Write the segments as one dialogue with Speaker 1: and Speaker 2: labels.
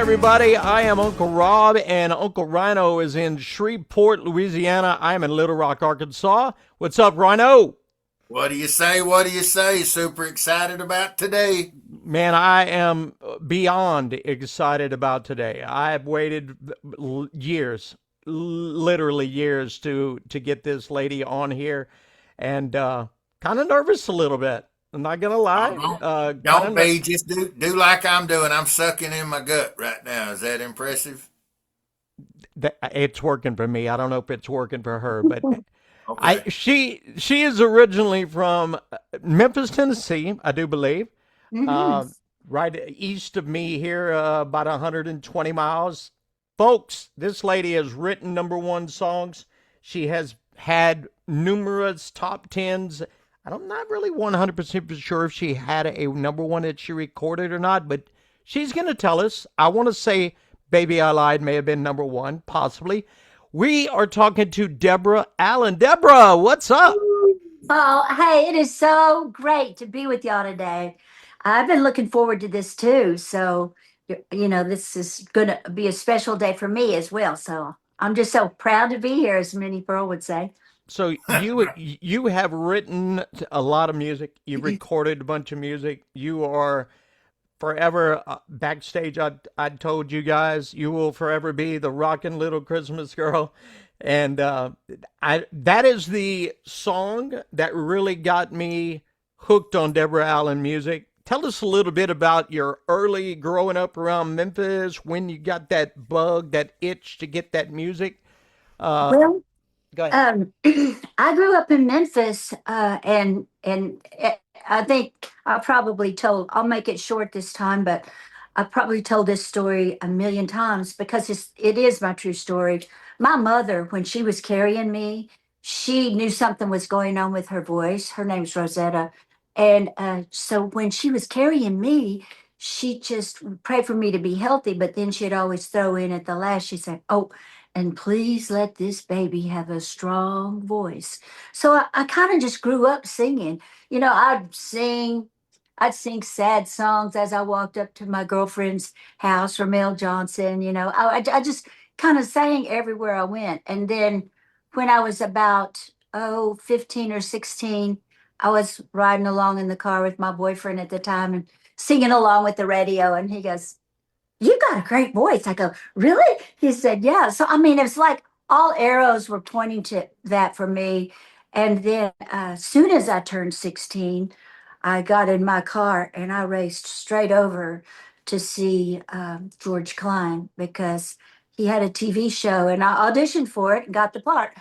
Speaker 1: everybody. I am Uncle Rob, and Uncle Rhino is in Shreveport, Louisiana. I'm in Little Rock, Arkansas. What's up, Rhino?
Speaker 2: What do you say? What do you say? Super excited about today.
Speaker 1: Man, I am beyond excited about today. I have waited years, literally years, to get this lady on here, and kind of nervous a little bit. I'm not gonna
Speaker 2: Oh,
Speaker 1: lie.
Speaker 2: don't be. Just do like I'm doing. I'm sucking in my gut right now. Is that impressive?
Speaker 1: It's working for me. I don't know if it's working for her, but I
Speaker 2: Okay.
Speaker 1: she is originally from Memphis, Tennessee, I do believe.
Speaker 3: Hmm.
Speaker 1: Uh, right east of me here, about 120 miles. Folks, this lady has written number one songs. She has had numerous top tens. I'm not really 100% sure if she had a number one that she recorded or not, but she's going to tell us. I want to say Baby I Lied may have been number one, possibly. We are talking to Deborah Allen. Deborah, what's up?
Speaker 3: Oh, hey, it is so great to be with y'all today. I've been looking forward to this too. So, this is going to be a special day for me as well. So, I'm just so proud to be here, as many Pearl would say.
Speaker 1: So you have written a lot of music. You've recorded a bunch of music. You are forever backstage. I told you guys you will forever be the rockin' little Christmas girl, and I that is the song that really got me hooked on Deborah Allen music. Tell us a little bit about your early growing up around Memphis, when you got that bug, that itch to get that music. Uh,
Speaker 3: Well,
Speaker 1: Go ahead.
Speaker 3: I grew up in Memphis, and I think I'll make it short this time, but I probably told this story a million times because it is my true story. My mother, when she was carrying me, she knew something was going on with her voice. Her name's Rosetta, and so when she was carrying me, she just prayed for me to be healthy. But then she'd always throw in at the last. She said, "Oh, and please let this baby have a strong voice." So I kind of just grew up singing. I'd sing sad songs as I walked up to my girlfriend's house or Mel Johnson. I just kind of sang everywhere I went. And then when I was about, 15 or 16, I was riding along in the car with my boyfriend at the time and singing along with the radio. And he goes, "You got a great voice." I go, "Really?" He said, "Yeah." So, I mean, it's like all arrows were pointing to that for me. And then, as soon as I turned 16, I got in my car and I raced straight over to see George Klein because he had a TV show and I auditioned for it and got the part.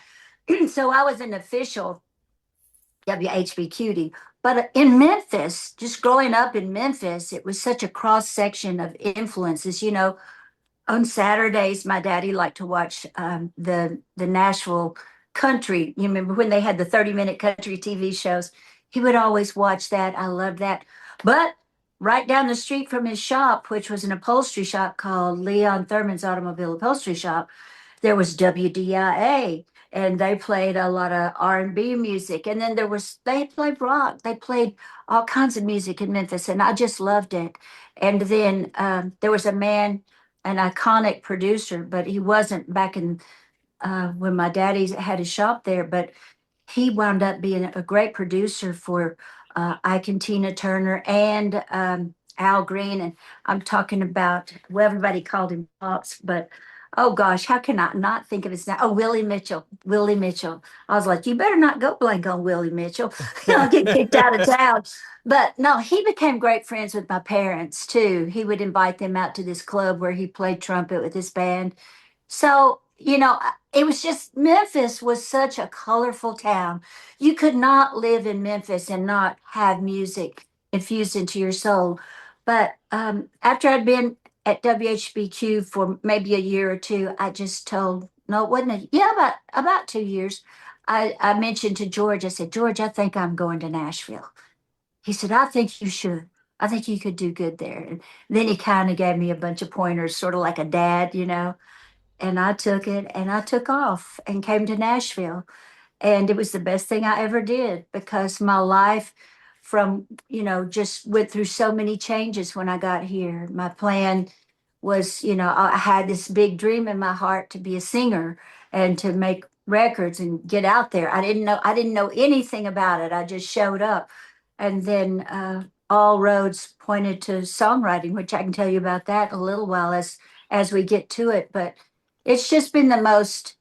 Speaker 3: So I was an official WHB cutie. But in Memphis, just growing up in Memphis, it was such a cross section of influences. On Saturdays, my daddy liked to watch the Nashville country. You remember when they had the 30-minute country TV shows? He would always watch that. I loved that. But right down the street from his shop, which was an upholstery shop called Leon Thurman's Automobile Upholstery Shop, there was WDIA, and they played a lot of R&B music. And then they played rock. They played all kinds of music in Memphis, and I just loved it. And then there was a man, an iconic producer, but he wasn't back in when my daddy had his shop there. But he wound up being a great producer for Ike and Tina Turner and Al Green. And I'm talking about, well, everybody called him Pops, but oh gosh, how can I not think of his name? Oh, Willie Mitchell. Willie Mitchell. I was like, you better not go blank on Willie Mitchell. I'll get kicked out of town. But no, he became great friends with my parents too. He would invite them out to this club where he played trumpet with his band. So, it was just Memphis was such a colorful town. You could not live in Memphis and not have music infused into your soul. But after I'd been at WHBQ for maybe a year or two, I just told, no, it wasn't yeah, about 2 years. I mentioned to George, I said, "George, I think I'm going to Nashville." He said, "I think you should. I think you could do good there." And then he kind of gave me a bunch of pointers, sort of like a dad. And I took it and I took off and came to Nashville. And it was the best thing I ever did because my life just went through so many changes when I got here. My plan was, I had this big dream in my heart to be a singer and to make records and get out there. I didn't know anything about it. I just showed up. And then all roads pointed to songwriting, which I can tell you about that in a little while as we get to it. But it's just been the most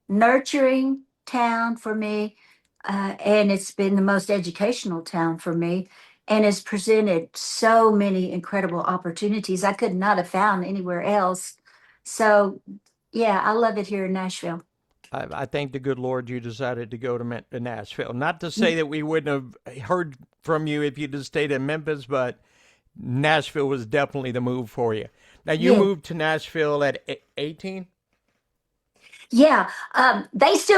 Speaker 3: nurturing town for me, and it's been the most educational town for me, and has presented so many incredible opportunities I could not have found anywhere else. So, yeah, I love it here in Nashville.
Speaker 1: I thank the good Lord you decided to go to Nashville. Not to say that we wouldn't have heard from you if you'd have stayed in Memphis, but Nashville was definitely the move for you. Now, you
Speaker 3: Yeah.
Speaker 1: moved to Nashville at 18?
Speaker 3: Yeah, they used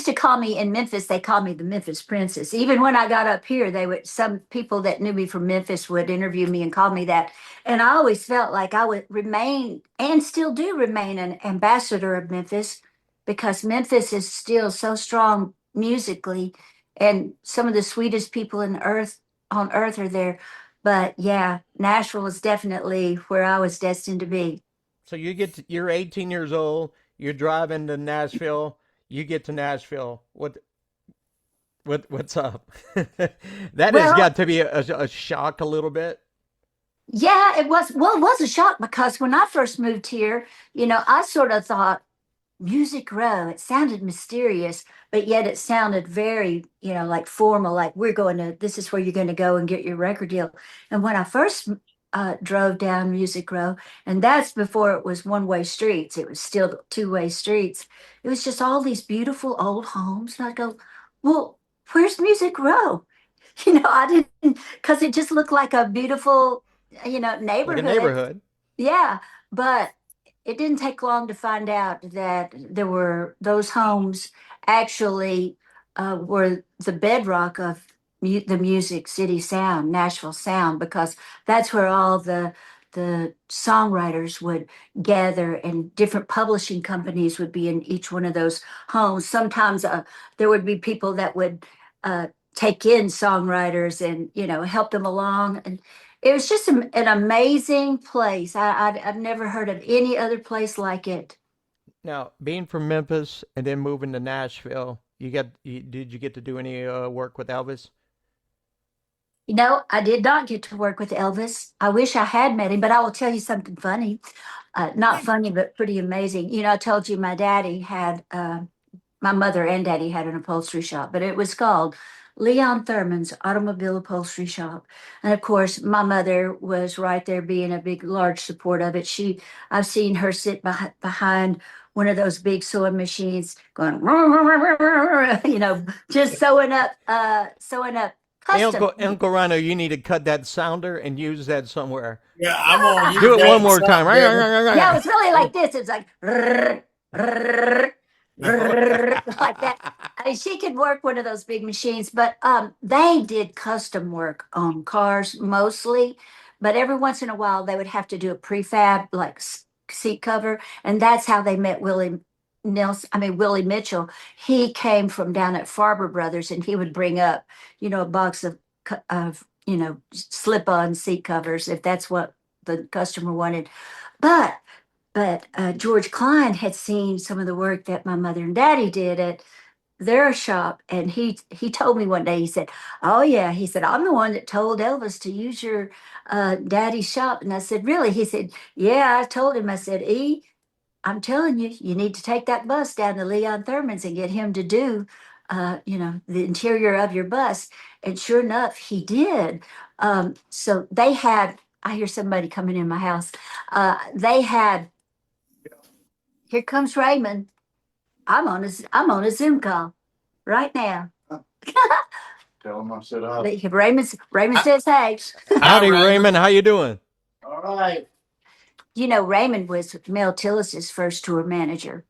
Speaker 3: to call me in Memphis, they called me the Memphis Princess. Even when I got up here, some people that knew me from Memphis would interview me and call me that. And I always felt like I would remain and still do remain an ambassador of Memphis because Memphis is still so strong musically and some of the sweetest people on earth are there. But yeah, Nashville is definitely where I was destined to be.
Speaker 1: So you're 18 years old, you're driving to Nashville, you get to Nashville. What's up? That has
Speaker 3: Well,
Speaker 1: got to be a shock a little bit.
Speaker 3: yeah, it was. Well, it was a shock because when I first moved here, I sort of thought Music Row. It sounded mysterious, but yet it sounded very, like formal, like this is where you're going to go and get your record deal. And when I first drove down Music Row, and that's before it was one-way streets, it was still two-way streets. It was just all these beautiful old homes. And I go, well, where's Music Row? I didn't, because it just looked like a beautiful,
Speaker 1: Like a
Speaker 3: neighborhood.
Speaker 1: neighborhood.
Speaker 3: Yeah, but it didn't take long to find out that those homes actually were the bedrock of the Music City sound, Nashville sound, because that's where all the songwriters would gather, and different publishing companies would be in each one of those homes. Sometimes there would be people that would uh, take in songwriters and help them along, and it was just an amazing place. I've never heard of any other place like it.
Speaker 1: Now, being from Memphis and then moving to Nashville, did you get to do any work with Elvis?
Speaker 3: I did not get to work with Elvis. I wish I had met him, but I will tell you something funny. Not funny, but pretty amazing. I told you my mother and daddy had an upholstery shop, but it was called Leon Thurman's Automobile Upholstery Shop. And of course, my mother was right there being a big, large support of it. I've seen her sit behind one of those big sewing machines going, just sewing up
Speaker 1: Hey,
Speaker 3: custom.
Speaker 1: Uncle Rhino, you need to cut that sounder and use that somewhere.
Speaker 2: Yeah, I'm gonna use
Speaker 1: Do it one
Speaker 2: that
Speaker 1: more time.
Speaker 2: something, Deborah.
Speaker 3: Yeah, it was really like this. It's like like that. I mean, she could work one of those big machines, but they did custom work on cars mostly. But every once in a while, they would have to do a prefab like seat cover, and that's how they met Willie Mitchell. He came from down at Farber Brothers, and he would bring up, a box of slip-on seat covers if that's what the customer wanted. But George Klein had seen some of the work that my mother and daddy did at their shop, and he told me one day. He said, "Oh yeah," he said, "I'm the one that told Elvis to use your daddy's shop." And I said, "Really?" He said, "Yeah." I told him. I said, "E, I'm telling you, you need to take that bus down to Leon Thurman's and get him to do, the interior of your bus." And sure enough, he did. So they had. I hear somebody coming in my house. They had. Here comes Raymond. I'm on a Zoom call right now.
Speaker 4: Tell him I said hi.
Speaker 3: Raymond
Speaker 2: Hi,
Speaker 3: says, "Hey."
Speaker 2: hi,
Speaker 1: Howdy,
Speaker 2: Raymond.
Speaker 1: Raymond. How you doing?
Speaker 4: All right.
Speaker 3: Raymond was Mel Tillis's first tour manager.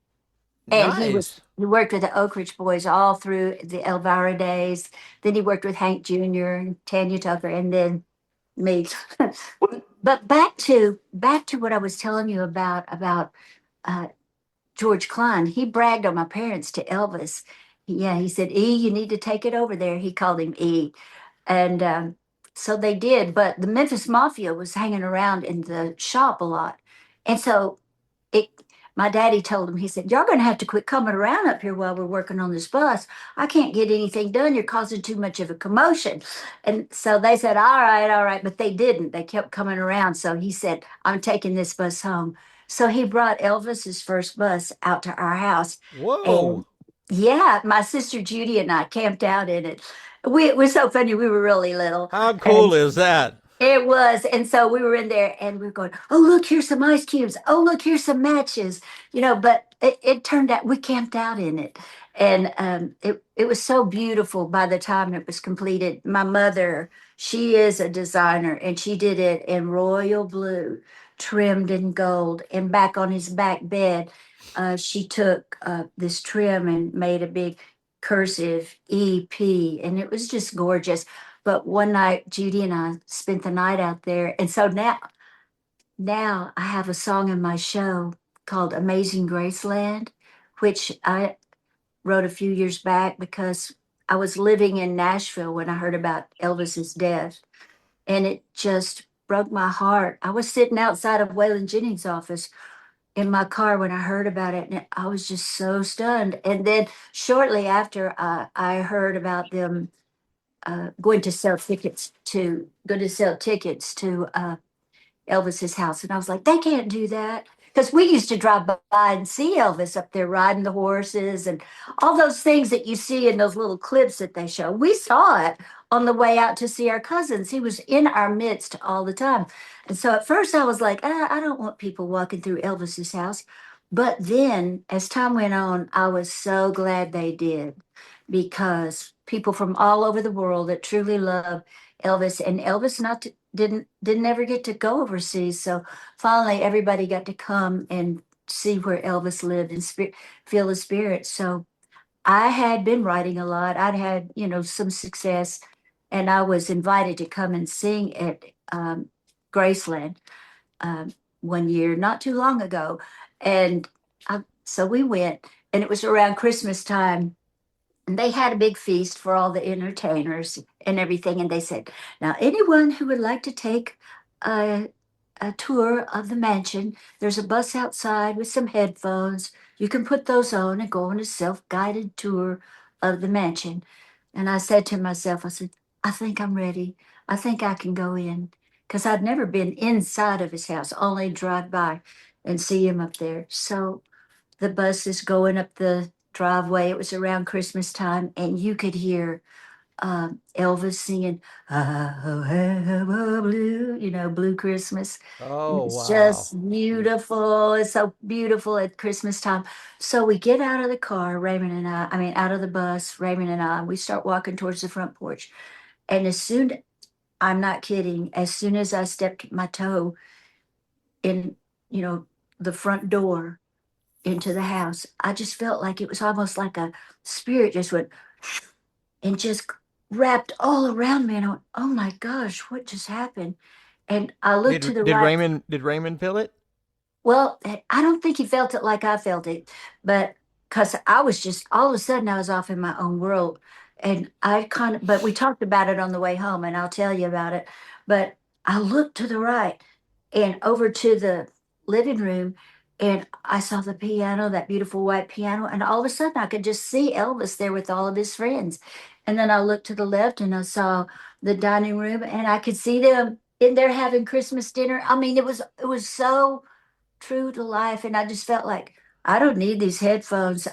Speaker 3: And
Speaker 1: Nice.
Speaker 3: he worked with the Oak Ridge Boys all through the Elvira days. Then he worked with Hank Jr. and Tanya Tucker, and then me. But back to what I was telling you about uh, George Klein. He bragged on my parents to Elvis. Yeah, he said, "E, you need to take it over there." He called him E, and so they did. But the Memphis Mafia was hanging around in the shop a lot, And so it, my daddy told him, he said, "Y'all going to have to quit coming around up here while we're working on this bus. I can't get anything done. You're causing too much of a commotion." And so they said, all right. But they didn't. They kept coming around. So he said, "I'm taking this bus home." So he brought Elvis's first bus out to our house.
Speaker 1: Whoa.
Speaker 3: And yeah, my sister Judy and I camped out in it. It was so funny. We were really little.
Speaker 1: How
Speaker 3: And
Speaker 1: cool is that?
Speaker 3: it was. And so we were in there and we were going, "Oh, look, here's some ice cubes. Oh, look, here's some matches." But it turned out we camped out in it. And it was so beautiful by the time it was completed. My mother, she is a designer and she did it in royal blue, trimmed in gold. And back on his back bed, she took this trim and made a big cursive EP. And it was just gorgeous. But one night, Judy and I spent the night out there. And so now I have a song in my show called Amazing Graceland, which I wrote a few years back because I was living in Nashville when I heard about Elvis's death. And it just broke my heart. I was sitting outside of Waylon Jennings' office in my car when I heard about it, and I was just so stunned. And then shortly after, I heard about them going to sell tickets to Elvis's house. And I was like, they can't do that. Because we used to drive by and see Elvis up there riding the horses and all those things that you see in those little clips that they show. We saw it on the way out to see our cousins. He was in our midst all the time. And so at first I was like, I don't want people walking through Elvis's house. But then as time went on, I was so glad they did because people from all over the world that truly love Elvis and Elvis not didn't ever get to go overseas. So finally, everybody got to come and see where Elvis lived and feel the spirit. So I had been writing a lot. I'd had some success, and I was invited to come and sing at Graceland one year, not too long ago, and so we went, and it was around Christmas time. And they had a big feast for all the entertainers and everything. And they said, "Now, anyone who would like to take a, a tour of the mansion, there's a bus outside with some headphones. You can put those on and go on a self-guided tour of the mansion." And I said to myself, I said, "I think I'm ready. I think I can go in." Because I'd never been inside of his house, only drive by and see him up there. So the bus is going up the driveway. It was around Christmas time, and you could hear Elvis singing "Oh, have a blue," Blue Christmas. And
Speaker 1: Oh,
Speaker 3: it's
Speaker 1: wow.
Speaker 3: just beautiful. It's so beautiful at Christmas time. So we get out of the car, Raymond and I mean, out of the bus, Raymond and we start walking towards the front porch. And I'm not kidding, as soon as I stepped my toe in, the front door, into the house, I just felt like it was almost like a spirit just went and just wrapped all around me. And I went, "Oh my gosh, what just happened?" And I looked to
Speaker 1: Did
Speaker 3: the
Speaker 1: did
Speaker 3: right.
Speaker 1: Raymond feel it?
Speaker 3: Well, I don't think he felt it like I felt it, but because I was just all of a sudden I was off in my own world. And but we talked about it on the way home, and I'll tell you about it. But I looked to the right and over to the living room, and I saw the piano, that beautiful white piano. And all of a sudden I could just see Elvis there with all of his friends. And then I looked to the left and I saw the dining room, and I could see them in there having Christmas dinner. I mean, it was so true to life. And I just felt like I don't need these headphones.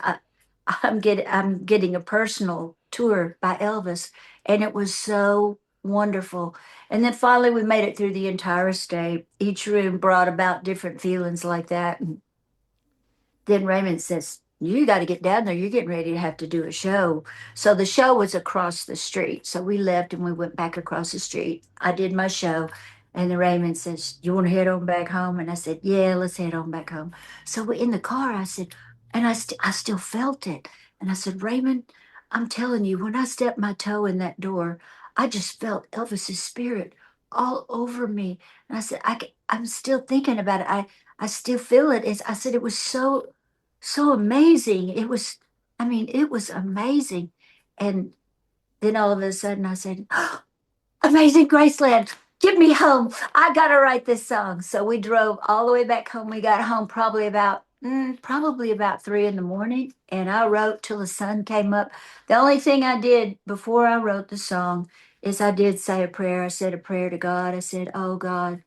Speaker 3: I'm getting a personal tour by Elvis, and it was so wonderful. And then finally we made it through the entire estate. Each room brought about different feelings like that. And then Raymond says, "You got to get down there. You're getting ready to have to do a show." So the show was across the street. So we left and we went back across the street. I did my show. And then Raymond says, "You want to head on back home?" And I said, "Yeah, let's head on back home." So we're in the car. I said, and I still felt it. And I said, "Raymond, I'm telling you, when I stepped my toe in that door, I just felt Elvis's spirit all over me." And I said, I'm still thinking about it. I still feel it. I said, it was so amazing. I mean, it was amazing. And then all of a sudden I said, "Oh, Amazing Graceland." Get me home. I gotta write this song. So we drove all the way back home. We got home probably about 3 in the morning, and I wrote till the sun came up. The only thing I did before I wrote the song is I did say a prayer. I said a prayer to God. I said, "Oh God,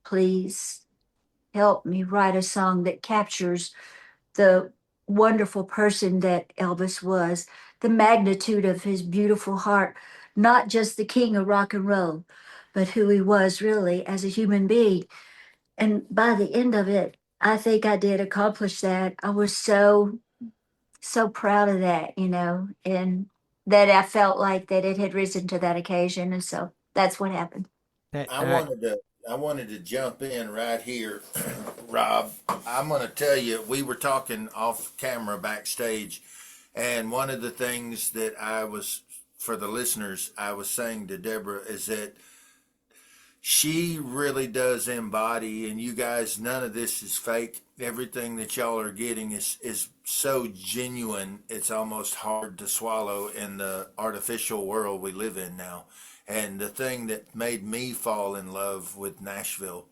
Speaker 3: please help me write a song that captures the wonderful person that Elvis was, the magnitude of his beautiful heart, not just the king of rock and roll, but who he was really as a human being." And by the end of it, I think I did accomplish that. I was so proud of that, and that I felt like that it had risen to that occasion. And so that's what happened.
Speaker 2: I
Speaker 1: I,
Speaker 2: wanted to I wanted to jump in right here, Rob. I'm going to tell you, we were talking off camera backstage, and one of the things that for the listeners, I was saying to Deborah is that she really does embody, and you guys, none of this is fake. Everything that y'all are getting is so genuine. It's almost hard to swallow in the artificial world we live in now. And the thing that made me fall in love with Nashville,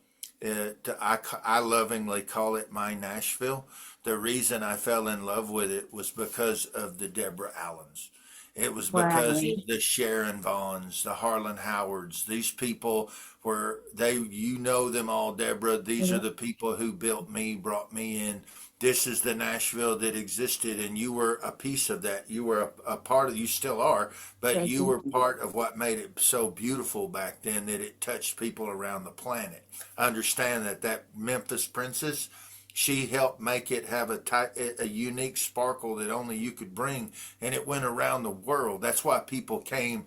Speaker 2: I lovingly call it my Nashville. The reason I fell in love with it was because of the Deborah Allens. It was because
Speaker 3: Wow.
Speaker 2: of the Sharon Vaughns, the Harlan Howards. These people you know them all, Deborah. These are the people who built me, brought me in. This is the Nashville that existed, and you were a piece of that. You were a part of, you still are, but
Speaker 3: Thank
Speaker 2: you
Speaker 3: you.
Speaker 2: were part of what made it so beautiful back then that it touched people around the planet. Understand that Memphis Princess, she helped make it have a unique sparkle that only you could bring, and it went around the world. That's why people came.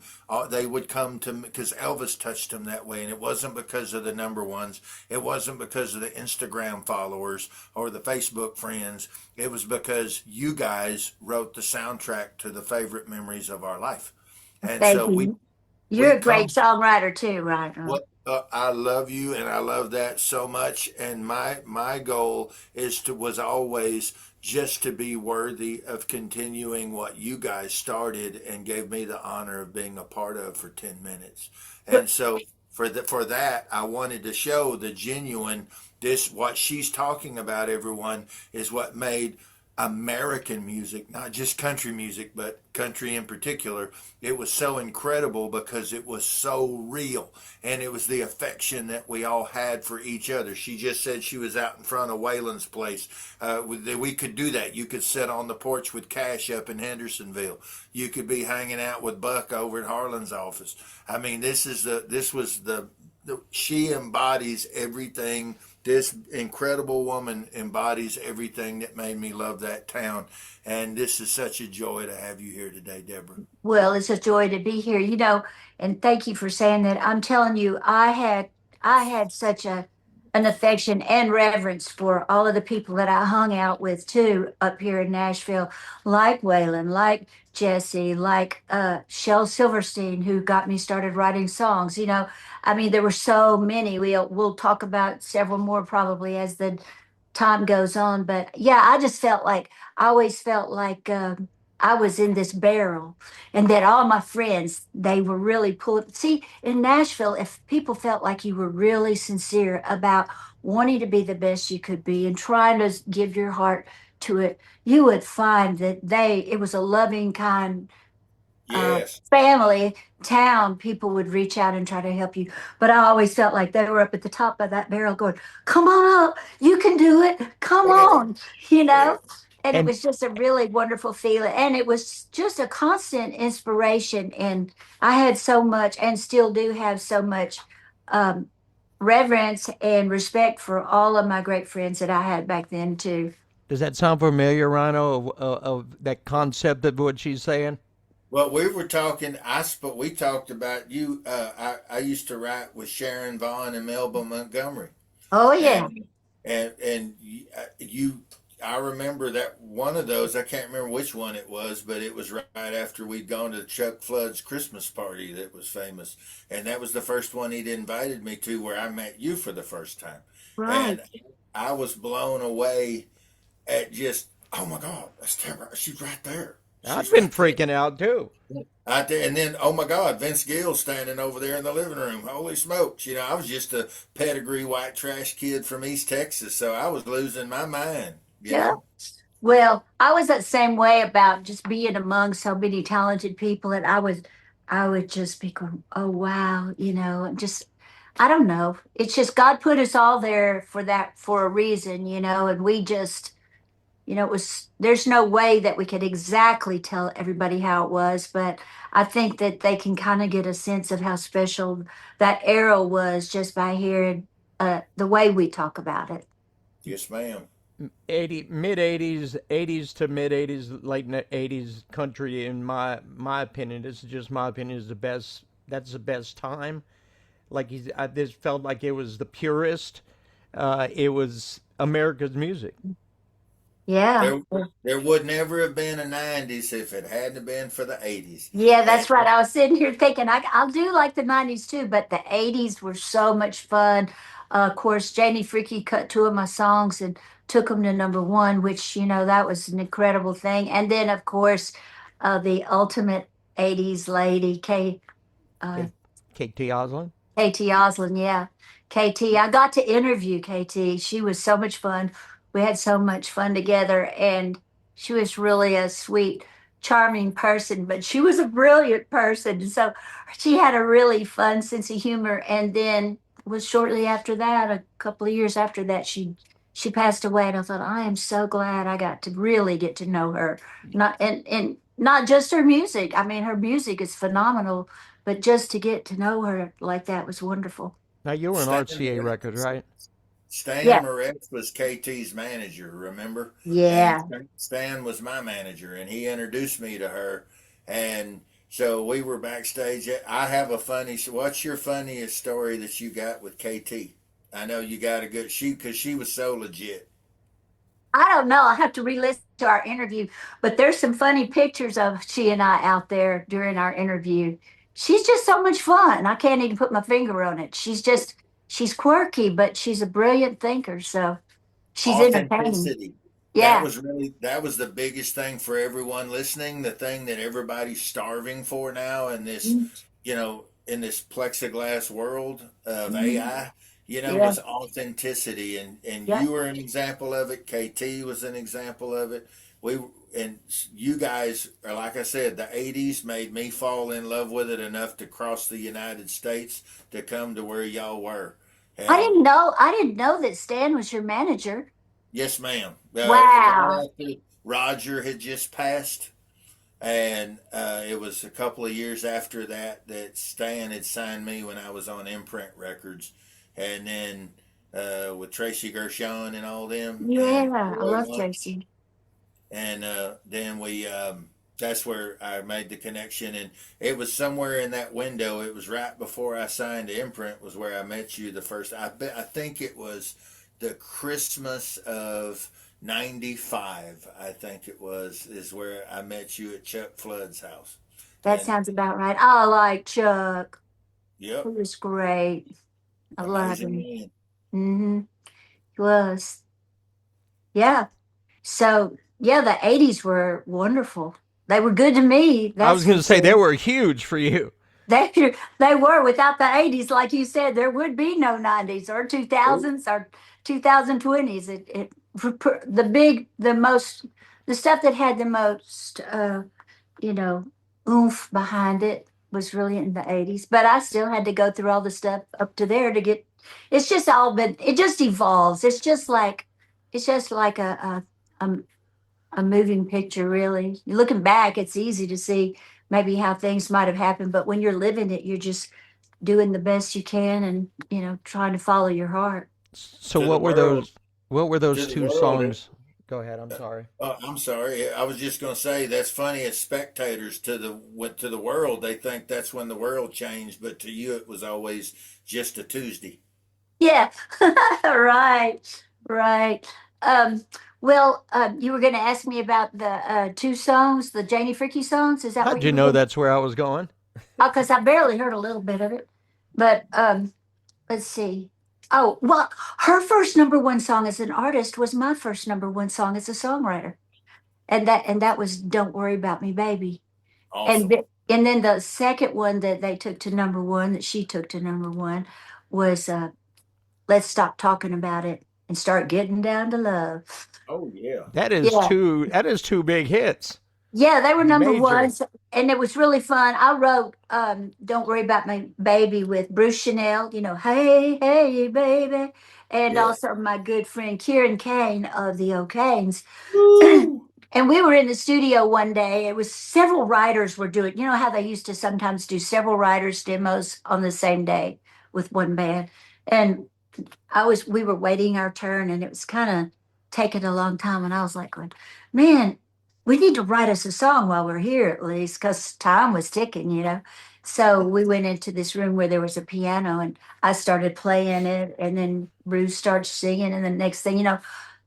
Speaker 2: They would come to because Elvis touched them that way, and it wasn't because of the number ones. It wasn't because of the Instagram followers or the Facebook friends. It was because you guys wrote the soundtrack to the favorite memories of our life, and
Speaker 3: Thank
Speaker 2: so
Speaker 3: you.
Speaker 2: we
Speaker 3: You're a great
Speaker 2: come
Speaker 3: songwriter too, right?
Speaker 2: what I love you, and I love that so much. And my goal was always just to be worthy of continuing what you guys started and gave me the honor of being a part of for 10 minutes. And so for that, I wanted to show the genuine. This what she's talking about. Everyone is what made American music, not just country music, but country in particular. It was so incredible because it was so real, and it was the affection that we all had for each other. She just said she was out in front of Waylon's place. We could do that. You could sit on the porch with Cash up in Hendersonville. You could be hanging out with Buck over at Harlan's office. I mean, she embodies everything. This incredible woman embodies everything that made me love that town. And this is such a joy to have you here today, Deborah.
Speaker 3: Well, it's a joy to be here, and thank you for saying that. I'm telling you, I had such an affection and reverence for all of the people that I hung out with too up here in Nashville, like Waylon, like Jesse, like Shel Silverstein, who got me started writing songs. I mean, there were so many. We'll talk about several more probably as the time goes on. But yeah, I always felt like I was in this barrel, and that all my friends, they were really pulling. See, in Nashville, if people felt like you were really sincere about wanting to be the best you could be and trying to give your heart to it, you would find that it was a loving, kind
Speaker 2: Yes.
Speaker 3: family town. People would reach out and try to help you, but I always felt like they were up at the top of that barrel going, "Come on up, you can do it, come on," you
Speaker 2: Yeah.
Speaker 3: know and it
Speaker 1: and
Speaker 3: was just a really wonderful feeling, and it was just a constant inspiration. And I had so much, and still do have so much, um, reverence and respect for all of my great friends that I had back then too.
Speaker 1: does that sound familiar, Rhino, of that concept of what she's saying?
Speaker 2: Well, we were talking. We talked about you. I used to write with Sharon Vaughn and Melba Montgomery,
Speaker 3: Oh yeah.
Speaker 2: and you. I remember that one of those. I can't remember which one it was, but it was right after we'd gone to Chuck Flood's Christmas party that was famous, and that was the first one he'd invited me to, where I met you for the first time,
Speaker 3: Right.
Speaker 2: and I was blown away at just, oh my God, that's Deborah. She's right there.
Speaker 1: I've
Speaker 2: She's
Speaker 1: been
Speaker 2: right there.
Speaker 1: freaking out too.
Speaker 2: Out there, and then oh my God, Vince Gill standing over there in the living room. Holy smokes! I was just a pedigree white trash kid from East Texas, so I was losing my mind.
Speaker 3: Yeah. Well, I was that same way about just being among so many talented people, and I would just be going, oh wow, and just, I don't know. It's just God put us all there for that for a reason, and we just, it was, there's no way that we could exactly tell everybody how it was, but I think that they can kind of get a sense of how special that era was just by hearing the way we talk about it.
Speaker 2: Yes, ma'am.
Speaker 1: 80 mid 80s, 80s to mid 80s, late 80s country, in my opinion, this is just my opinion, is the best. That's the best time. Like I just felt like it was the purest. It was America's music.
Speaker 3: Yeah.
Speaker 2: There would never have been a '90s if it hadn't been for the '80s.
Speaker 3: Yeah,
Speaker 2: And
Speaker 3: that's right. I was sitting here thinking I'll do like the 90s too, but the 80s were so much fun. Of course, Janie Freaky cut two of my songs and took them to number one, which, that was an incredible thing. And then, of course, the ultimate 80s lady, uh,
Speaker 1: KT Oslin.
Speaker 3: KT Oslin, yeah. KT, I got to interview KT. She was so much fun. We had so much fun together, and she was really a sweet, charming person, but she was a brilliant person. So she had a really fun sense of humor. And then was shortly after that, a couple of years after that, she passed away. And I thought, I am so glad I got to really get to know her. And not just her music. I mean, her music is phenomenal, but just to get to know her like that was wonderful.
Speaker 1: Now you were an
Speaker 2: Stan
Speaker 1: RCA record, right?
Speaker 3: Yeah.
Speaker 2: Moretz was KT's manager, remember? And
Speaker 3: Yeah.
Speaker 2: Stan was my manager, and he introduced me to her. And so we were backstage. I have a funny. What's your funniest story that you got with KT? I know you got a good because she was so legit.
Speaker 3: I don't know. I'll have to re-listen to our interview, but there's some funny pictures of she and I out there during our interview. She's just so much fun. I can't even put my finger on it. She's quirky, but she's a brilliant thinker. So she's entertaining.
Speaker 2: Authenticity.
Speaker 3: Yeah.
Speaker 2: That was the biggest thing for everyone listening. The thing that everybody's starving for now in this,
Speaker 3: Mhm.
Speaker 2: in this plexiglass world of
Speaker 3: Mhm.
Speaker 2: AI,
Speaker 3: Yeah.
Speaker 2: was authenticity. And
Speaker 3: Yeah.
Speaker 2: you were an example of it. KT was an example of it. We and you guys are, like I said, the '80s made me fall in love with it enough to cross the United States to come to where y'all were. And
Speaker 3: I didn't know that Stan was your manager.
Speaker 2: yes, ma'am.
Speaker 3: Wow.
Speaker 2: Right after Roger had just passed, and it was a couple of years after that that Stan had signed me when I was on Imprint Records, and then with Tracy Gershon and all them, and
Speaker 3: Yeah. I
Speaker 2: Roy
Speaker 3: love
Speaker 2: Munch,
Speaker 3: Tracy.
Speaker 2: and then we. That's where I made the connection, and it was somewhere in that window. It was right before I signed to Imprint. Was where I met you the first. I think it was the Christmas of '95. I think it was is where I met you at Chuck Flood's house,
Speaker 3: That
Speaker 2: and
Speaker 3: sounds about right. I like Chuck. He
Speaker 2: yep,
Speaker 3: was great. I love
Speaker 2: amazing
Speaker 3: him.
Speaker 2: man.
Speaker 3: Mm-hmm. He was. Yeah. So yeah, the 80s were wonderful. They were good to me,
Speaker 1: I
Speaker 3: that's
Speaker 1: was going
Speaker 3: for
Speaker 1: to say they
Speaker 3: sure.
Speaker 1: were huge for you.
Speaker 3: They they were. Without the 80s, like you said, there would be no 90s or
Speaker 2: Nope.
Speaker 3: 2000s or 2020s. The big, the most, the stuff that had the most, you know, oomph behind it was really in the 80s. But I still had to go through all the stuff up to there to get. It's just all been. It just evolves. It's just like a a moving picture, really. Looking back, it's easy to see maybe how things might have happened, but when you're living it, you're just doing the best you can and, trying to follow your heart.
Speaker 1: So
Speaker 2: To the
Speaker 1: what were
Speaker 2: world,
Speaker 1: those? What were those
Speaker 2: to the
Speaker 1: two
Speaker 2: world.
Speaker 1: songs? Go ahead. I'm sorry.
Speaker 2: I'm sorry. I was just going to say that's funny. As spectators to the world, they think that's when the world changed, but to you, it was always just a Tuesday.
Speaker 3: Yeah, right, right. Um, well, you were going to ask me about the two songs, the Janie Fricky songs. Is that
Speaker 1: How'd
Speaker 3: what
Speaker 1: you
Speaker 3: you were
Speaker 1: know
Speaker 3: going to?
Speaker 1: that's where I was going?
Speaker 3: Because I barely heard a little bit of it. But let's see. Oh, well, her first number one song as an artist was my first number one song as a songwriter. and that was "Don't Worry About Me, Baby."
Speaker 2: Awesome.
Speaker 3: And then the second one that they took to number one, that she took to number one, was "Let's Stop Talking About It and Start Getting Down to Love."
Speaker 2: Oh yeah.
Speaker 3: Yeah,
Speaker 1: That is two big hits.
Speaker 3: yeah, they were number
Speaker 1: Major.
Speaker 3: ones, and it was really fun. I wrote "Don't Worry About My Baby" with Bruce Chanel, "Hey, hey, baby," and
Speaker 2: Yeah.
Speaker 3: also my good friend Kieran Kane of the O'Kanes.
Speaker 2: Woo!
Speaker 3: And we were in the studio one day. It was several writers were doing, you know how they used to sometimes do several writers' demos on the same day with one band. And we were waiting our turn, and it was kind of taking a long time. And I was like, going, man, we need to write us a song while we're here at least, because time was ticking. So we went into this room where there was a piano, and I started playing it, and then Bruce started singing, and the next thing you know,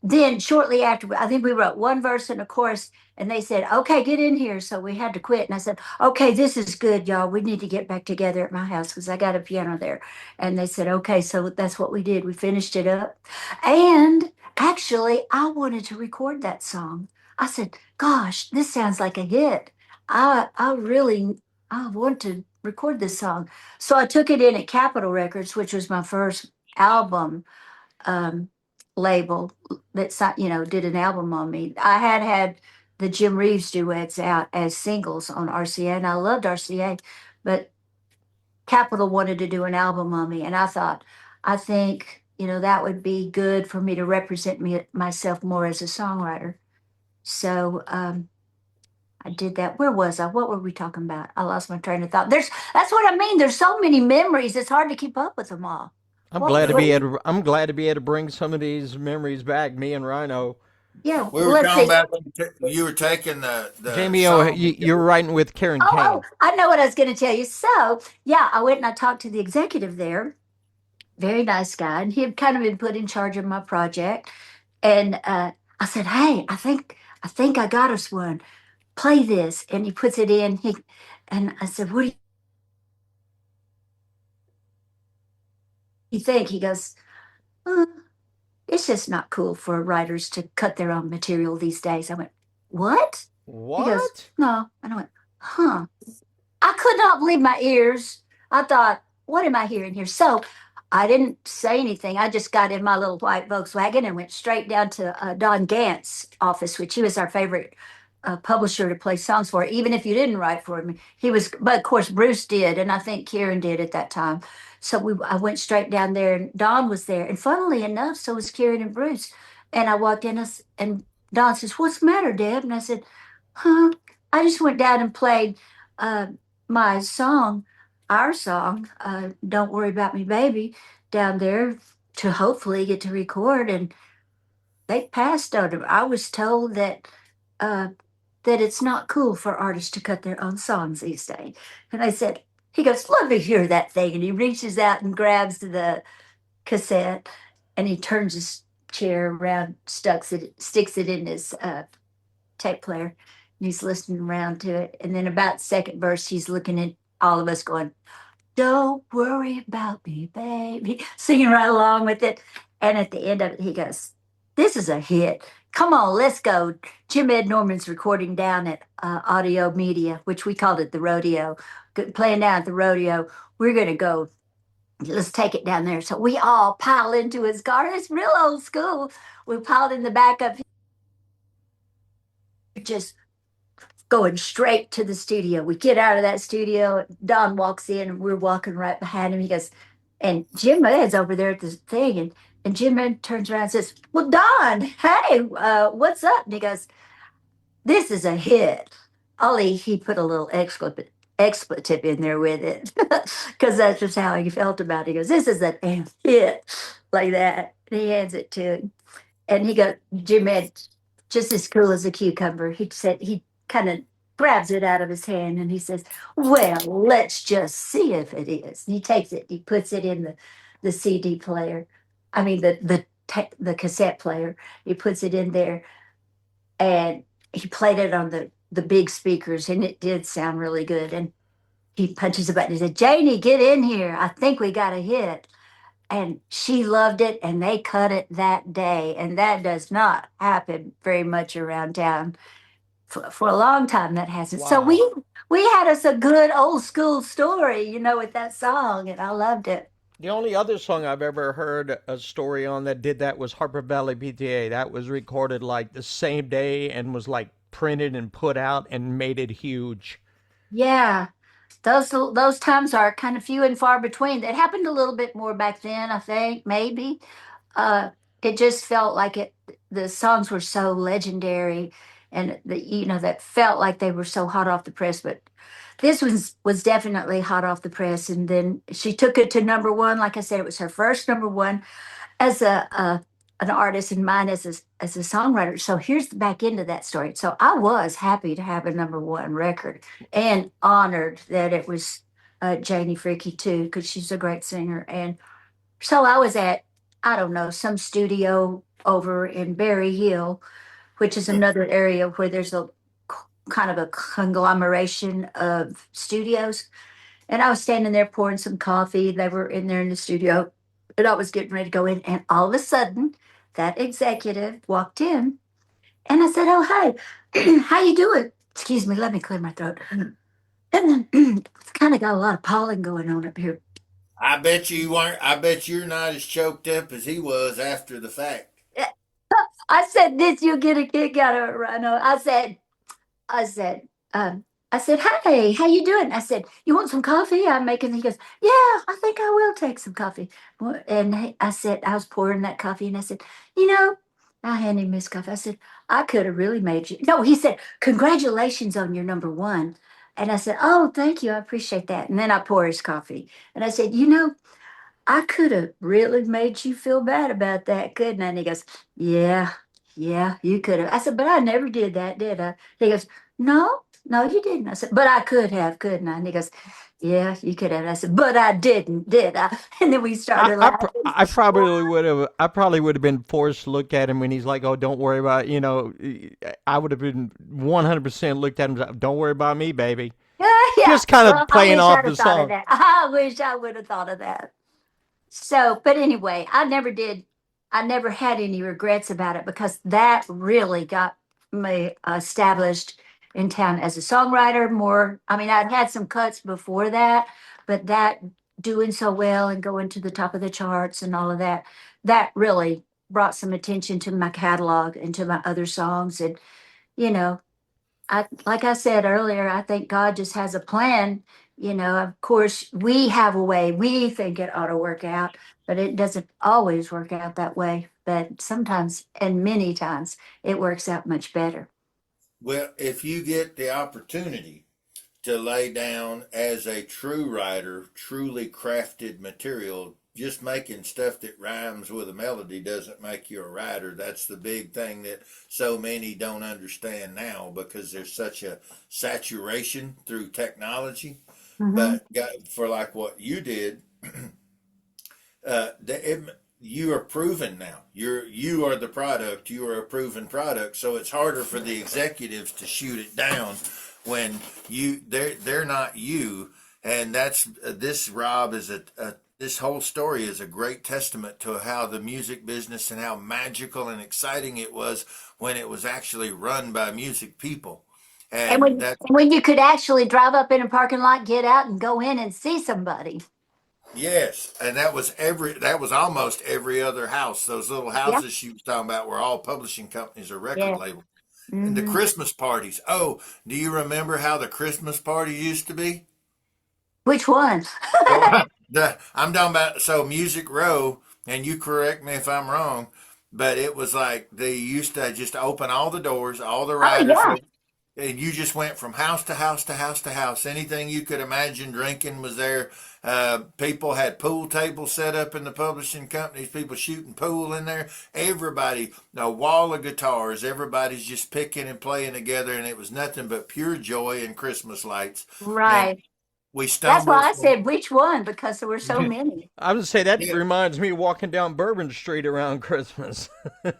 Speaker 3: then shortly after, I think we wrote one verse and a chorus, and they said, "Okay, get in here." So we had to quit, and I said, "Okay, this is good, y'all. We need to get back together at my house because I got a piano there." And they said, "Okay." So that's what we did. We finished it up. And actually, I wanted to record that song. I said, "Gosh, this sounds like a hit. I really, I want to record this song." So I took it in at Capitol Records, which was my first album um, label did an album on me. I had the Jim Reeves duets out as singles on RCA, and I loved RCA, but Capitol wanted to do an album on me, and I think, that would be good for me to represent myself more as a songwriter. So I did that. Where was I? What were we talking about? I lost my train of thought. That's what I mean. There's so many memories. It's hard to keep up with them all. What
Speaker 1: I'm glad to be able to bring some of these memories back. Me and Rhino.
Speaker 3: yeah,
Speaker 2: We were
Speaker 3: let's
Speaker 2: talking
Speaker 3: see.
Speaker 2: about you were taking the
Speaker 1: Jamie,
Speaker 2: song
Speaker 1: you're writing with Karen
Speaker 3: Oh,
Speaker 1: Kane.
Speaker 3: I know what I was going to tell you. So, yeah, I went and I talked to the executive there. Very nice guy. And he had kind of been put in charge of my project. And I said, "Hey, I think I got us one. Play this." And he puts it in. And I said, "What do you think?" He goes, "Uh, it's just not cool for writers to cut their own material these days." I went, "What?" He goes,
Speaker 1: What?
Speaker 3: "No." And I went, "Huh." I could not believe my ears. I thought, what am I hearing here? So I didn't say anything. I just got in my little white Volkswagen and went straight down to Don Gant's office, which he was our favorite publisher to play songs for, even if you didn't write for him. But of course, Bruce did, and I think Kieran did at that time. So I went straight down there, and Don was there. And funnily enough, so was Kieran and Bruce. And I walked in, and Don says, "What's the matter, Deb?" And I said, "Huh? I just went down and played uh, my song, our song, "Don't Worry About Me, Baby," down there to hopefully get to record. And they passed on it. I was told uh, that it's not cool for artists to cut their own songs these days. And I said, he goes, "Let me hear that thing." And he reaches out and grabs the cassette, and he turns his chair around, sticks it in his tape player, and he's listening around to it. And then about second verse, he's looking at all of us going, "Don't worry about me, baby," singing right along with it. And at the end of it, he goes, "This is a hit. Come on, let's go." Jim Ed Norman's recording down at Audio Media, which we called it the rodeo, playing down at the rodeo. We're going to go. Let's take it down there. So we all pile into his car. It's real old school. We piled in the back of, just going straight to the studio. We get out of that studio. Don walks in, and we're walking right behind him. He goes, and Jim Ed's over there at the thing. And Jim Ed turns around and says, "Well, Don, hey, what's up?" And he goes, "This is a hit." Ollie, he put a little expletive in there with it because that's just how he felt about it. He goes, "This is a damn hit," like that. And he hands it to him. And Jim Ed, just as cool as a cucumber, he said, he kind of grabs it out of his hand, and he says, "Well, let's just see if it is." And he takes it, he puts it in the CD player. I mean, the cassette player. He puts it in there, and he played it on the big speakers, and it did sound really good. And he punches a button. He said, "Janie, get in here. I think we got a hit." And she loved it, and they cut it that day. And that does not happen very much around town. for a long time that hasn't. So
Speaker 1: Wow.
Speaker 3: we had us a good old school story, with that song, and I loved it.
Speaker 1: The only other song I've ever heard a story on that did that was Harper Valley PTA. That was recorded like the same day and was like printed and put out and made it huge.
Speaker 3: Yeah, those times are kind of few and far between. It happened a little bit more back then, I think, maybe. Uh, it just felt like it. The songs were so legendary, and that felt like they were so hot off the press. But this was definitely hot off the press, and then she took it to number one. Like I said, it was her first number one as an artist and mine as a songwriter. So here's the back end of that story. So I was happy to have a number one record and honored that it was Janie Freaky too, because she's a great singer. And so I was at, I don't know, some studio over in Berry Hill, which is another area where there's a kind of a conglomeration of studios. And I was standing there pouring some coffee. They were in there in the studio, and I was getting ready to go in. And all of a sudden, that executive walked in, and I said, "Oh, hey, how you doing?" Excuse me, let me clear my throat. And then it's kind of got a lot of pollen going on up here.
Speaker 2: I bet you weren't. I bet you're not as choked up as he was after the fact.
Speaker 3: I said, "This you'll get a kick out of it, Rhino." I said, um, I said, "Hey, how you doing?" I said, "You want some coffee? I'm making." He goes, "Yeah, I think I will take some coffee." And I said, I was pouring that coffee, and I said, "You know," I handed him his coffee. I said, "I could have really made you." No, he said, "Congratulations on your number one." And I said, "Oh, thank you. I appreciate that." And then I pour his coffee, and I said, "I could have really made you feel bad about that, couldn't I?" And he goes, "Yeah, yeah, you could have." I said, "But I never did that, did I?" He goes, "No, no, you didn't." I said, "But I could have, couldn't I?" And he goes, "Yeah, you could have." And I said, "But I didn't, did I?" And then we started laughing.
Speaker 1: I probably would have been forced to look at him when he's like, "Oh, don't worry about," I would have been 100% looked at him, "Don't worry about me, baby."
Speaker 3: Yeah.
Speaker 1: Just kind of
Speaker 3: Well, I
Speaker 1: playing
Speaker 3: wish I'd
Speaker 1: off
Speaker 3: have
Speaker 1: the
Speaker 3: thought of
Speaker 1: song.
Speaker 3: that. I wish I would have thought of that. So, but anyway, I never had any regrets about it because that really got me established in town as a songwriter more. I mean, I'd had some cuts before that, but that doing so well and going to the top of the charts and all of that, that really brought some attention to my catalog and to my other songs. And, you know, like I said earlier, I think God just has a plan. Of course, we have a way we think it ought to work out, but it doesn't always work out that way. But sometimes, and many times, it works out much better.
Speaker 2: Well, if you get the opportunity to lay down as a true writer, truly crafted material, just making stuff that rhymes with a melody doesn't make you a writer. That's the big thing that so many don't understand now because there's such a saturation through technology.
Speaker 3: Hmm.
Speaker 2: But for like what you did, you are proven now. You are the product. You are a proven product. So it's harder for the executives to shoot it down when they're not you. And that's this Rob is a this whole story is a great testament to how the music business and how magical and exciting it was when it was actually run by music people.
Speaker 3: And
Speaker 2: And
Speaker 3: when
Speaker 2: that
Speaker 3: when you could actually drive up in a parking lot, get out, and go in and see somebody.
Speaker 2: Yes, and that was almost every other house. Those little
Speaker 3: Yeah,
Speaker 2: houses she was talking about were all publishing companies or record
Speaker 3: yeah.
Speaker 2: labels. And the
Speaker 3: Hmm.
Speaker 2: Christmas parties. Oh, do you remember how the Christmas party used to be?
Speaker 3: Which one?
Speaker 2: I'm talking about so Music Row, and you correct me if I'm wrong, but it was like they used to just open all the doors, all the
Speaker 3: Oh
Speaker 2: riders
Speaker 3: yeah,
Speaker 2: would, and you just went from house to house to house to house. Anything you could imagine drinking was there. People had pool tables set up in the publishing companies. People shooting pool in there. Everybody, a wall of guitars. Everybody's just picking and playing together, and it was nothing but pure joy and Christmas lights. And
Speaker 3: right.
Speaker 2: we
Speaker 3: That's why
Speaker 2: stumbled
Speaker 3: I
Speaker 2: from
Speaker 3: said which one because there were so many.
Speaker 1: I would say that
Speaker 2: yeah,
Speaker 1: reminds me of walking down Bourbon Street around Christmas.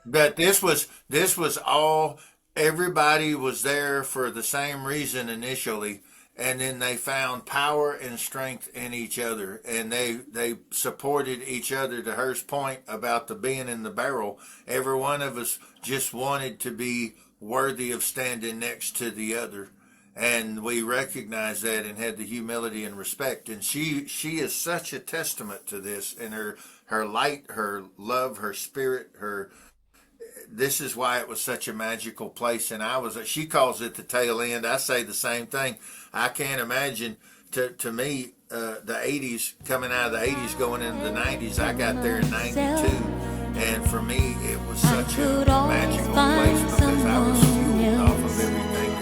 Speaker 2: but this was all everybody was there for the same reason initially, and then they found power and strength in each other, and they supported each other. To Hurst's point about the being in the barrel, every one of us just wanted to be worthy of standing next to the other. And we recognize that and had the humility and respect. And she is such a testament to this, and her light, her love, her spirit, her, this is why it was such a magical place. And she calls it the tail end. I say the same thing. I can't imagine, to me, the 80s, coming out of the 80s going into the 90s. I got there in 92, and for me it was such a magical place because I was fueled off of everything